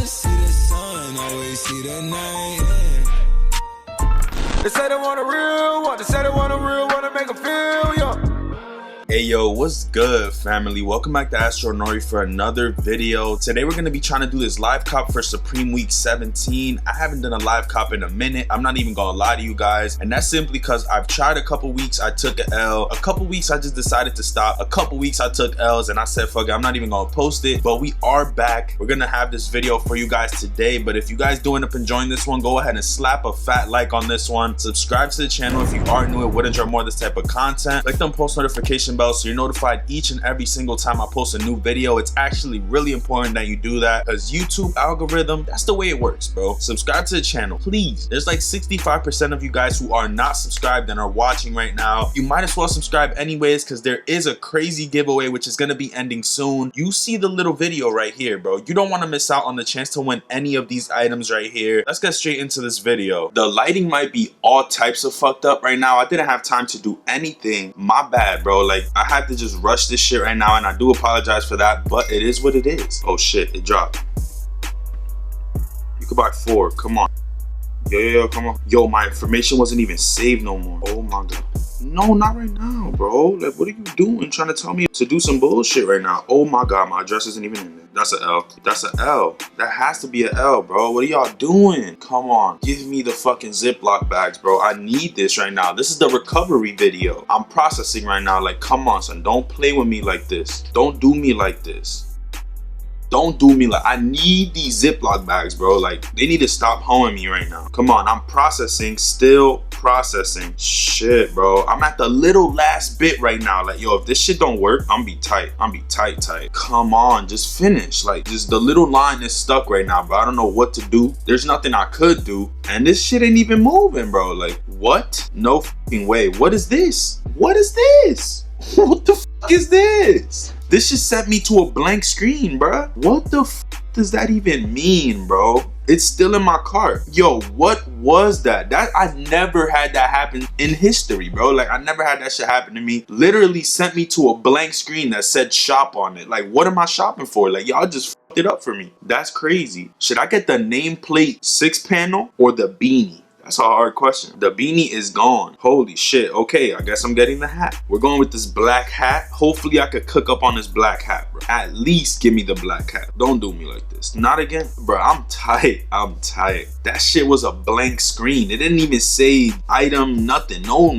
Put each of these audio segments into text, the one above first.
see the sun, always see the night. They say they want a real one, they say they want a real one to make them feel young. Hey yo, what's good family? Welcome back to Astronori for another video. Today we're going to be trying to do this live cop for Supreme Week 17. I haven't done a live cop in a minute. I'm not even gonna lie to you guys, and that's simply because I've tried a couple weeks, I took an L. A couple weeks I just decided to stop. A couple weeks I took L's and I said fuck it, I'm not even gonna post it. But we are back. We're gonna have this video for you guys today. But if you guys do end up enjoying this one, go ahead and slap a fat like on this one. Subscribe to the channel if you are new and would enjoy more of this type of content. Click the post notification bell so you're notified each and every single time I post a new video. It's actually really important that you do that because YouTube algorithm, that's the way it works, bro. Subscribe to the channel, please. There's like 65% of you guys who are not subscribed and are watching right now. You might as well subscribe anyways because there is a crazy giveaway which is going to be ending soon. You see the little video right here, bro. You don't want to miss out on the chance to win any of these items right here. Let's get straight into this video. The lighting might be all types of fucked up right now. I didn't have time to do anything. My bad, bro. Like, I had to just rush this shit right now and I do apologize for that, but it is what it is. Oh shit, it dropped. You could buy 4, come on. Yo, come on. Yo, my information wasn't even saved no more. Oh my god. No, not right now, bro. Like, what are you doing? Trying to tell me to do some bullshit right now. Oh my god, my address isn't even in there. That's an L. That's an L. That has to be an L, bro. What are y'all doing? Come on. Give me the fucking Ziploc bags, bro. I need this right now. This is the recovery video. I'm processing right now. Like, come on, son. Don't play with me like this. Don't do me like this. Don't do me like, I need these Ziploc bags, bro. Like, they need to stop hoeing me right now. Come on, I'm processing, still processing. Shit, bro. I'm at the little last bit right now. Like, yo, if this shit don't work, I'm be tight. I'm be tight. Come on, just finish. Like, just the little line is stuck right now, bro. I don't know what to do. There's nothing I could do. And this shit ain't even moving, bro. Like, what? No fucking way. What is this? What is this? What the fuck is this? This just sent me to a blank screen, bruh. What the f does that even mean, bro? It's still in my cart. Yo, what was that? I've never had that happen in history, bro. Like, I never had that shit happen to me. Literally sent me to a blank screen that said shop on it. Like, what am I shopping for? Like, y'all just f***ed it up for me. That's crazy. Should I get the nameplate 6-panel or the beanie? That's a hard question. The beanie is gone. Holy shit. Okay, I guess I'm getting the hat. We're going with this black hat. Hopefully I could cook up on this black hat, bro. At least give me the black hat. Don't do me like this. Not again. Bro, I'm tight. I'm tight. That shit was a blank screen. It didn't even say item, nothing. No,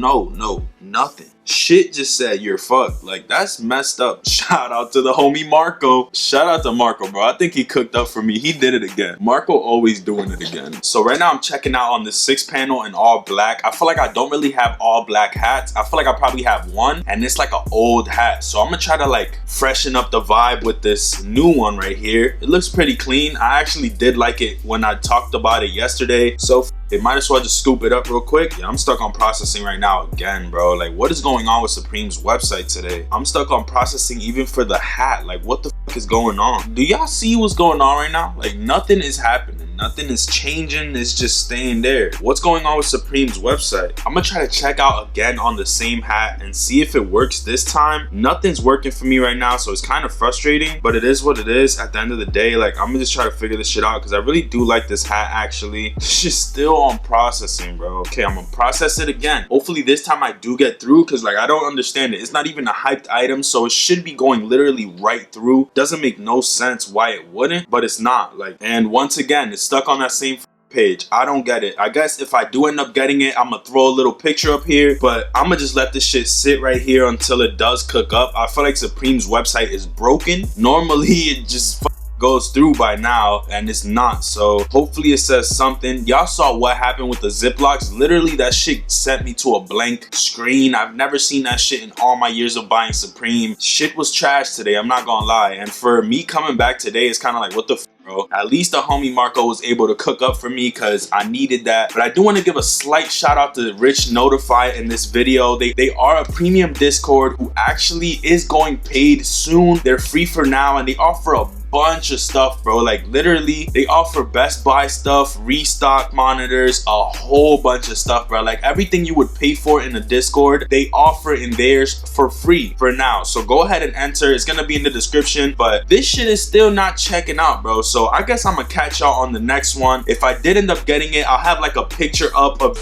nothing. Shit just said you're fucked. Like, that's messed up. Shout out to the homie Marco. Shout out to Marco, bro. I think he cooked up for me. He did it again. Marco always doing it again. So right now I'm checking out on this 6-panel in all black. I feel like I don't really have all black hats. I feel like I probably have one and it's like an old hat. So I'm gonna try to like freshen up the vibe with this new one right here. It looks pretty clean. I actually did like it when I talked about it yesterday. So it might as well just scoop it up real quick. Yeah, I'm stuck on processing right now again, bro. Like, what is going on with Supreme's website today? I'm stuck on processing even for the hat. Like, what the fuck is going on? Do y'all see what's going on right now? Like, nothing is happening. Nothing is changing. It's just staying there. What's going on with Supreme's website? I'm gonna try to check out again on the same hat and see if it works this time. Nothing's working for me right now, so it's kind of frustrating, but it is what it is. At the end of the day, like, I'm gonna just try to figure this shit out because I really do like this hat, actually. It's just still on processing, bro. Okay, I'm gonna process it again. Hopefully this time I do get through because, like, I don't understand it. It's not even a hyped item, so it should be going literally right through. Doesn't make no sense why it wouldn't, but it's not. Like, and once again, it's stuck on that same page. I don't get it. I guess if I do end up getting it, I'm gonna throw a little picture up here, but I'm gonna just let this shit sit right here until it does cook up. I feel like Supreme's website is broken. Normally it just goes through by now, and it's not. So hopefully it says something. Y'all saw what happened with the Ziplocs. Literally that shit sent me to a blank screen. I've never seen that shit in all my years of buying Supreme. Shit was trash today, I'm not gonna lie. And for me coming back today, it's kind of like, what the f, bro? At least the homie Marco was able to cook up for me because I needed that. But I do want to give a slight shout out to Rich Notify in this video. They are a premium Discord who actually is going paid soon. They're free for now and they offer a bunch of stuff, bro. Like literally, they offer Best Buy stuff, restock monitors, a whole bunch of stuff, bro. Like everything you would pay for in the Discord, they offer in theirs for free for now. So go ahead and enter. It's gonna be in the description. But this shit is still not checking out, bro. So I guess I'm gonna catch y'all on the next one. If I did end up getting it, I'll have like a picture up of.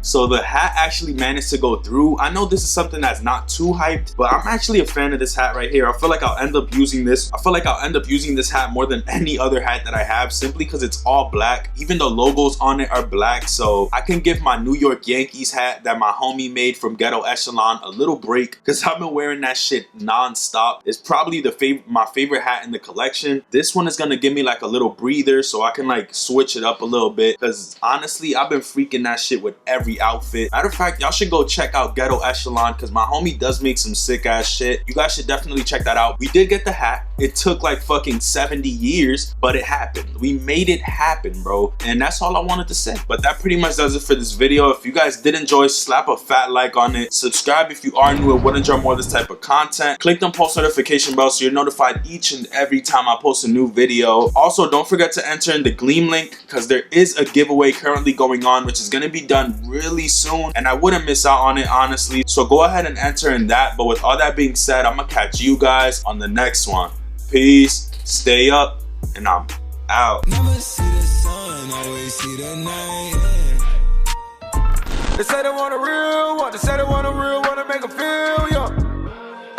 So the hat actually managed to go through. I know this is something that's not too hyped, but I'm actually a fan of this hat right here. I feel like I'll end up using this. I feel like I'll end up using this hat more than any other hat that I have, simply because it's all black. Even the logos on it are black, so I can give my New York Yankees hat that my homie made from Ghetto Echelon a little break, because I've been wearing that shit non-stop. It's probably my favorite hat in the collection. This one is gonna give me like a little breather, so I can like switch it up a little bit, because honestly, I've been freaking that shit with every outfit. Matter of fact, y'all should go check out Ghetto Echelon, because my homie does make some sick ass shit. You guys should definitely check that out. We did get the hat. It took like fucking 70 years, but it happened. We made it happen, bro. And that's all I wanted to say. But that pretty much does it for this video. If you guys did enjoy, slap a fat like on it. Subscribe if you are new and would enjoy more of this type of content. Click the post notification bell so you're notified each and every time I post a new video. Also, don't forget to enter in the Gleam link, because there is a giveaway currently going on, which is going to be done really soon, and I wouldn't miss out on it, honestly. So go ahead and enter in that. But with all that being said, I'm gonna catch you guys on the next one. Peace, stay up, and I'm out. Never see the sun, always see the night. They say they want a real one, they say they want a real one to make them feel young.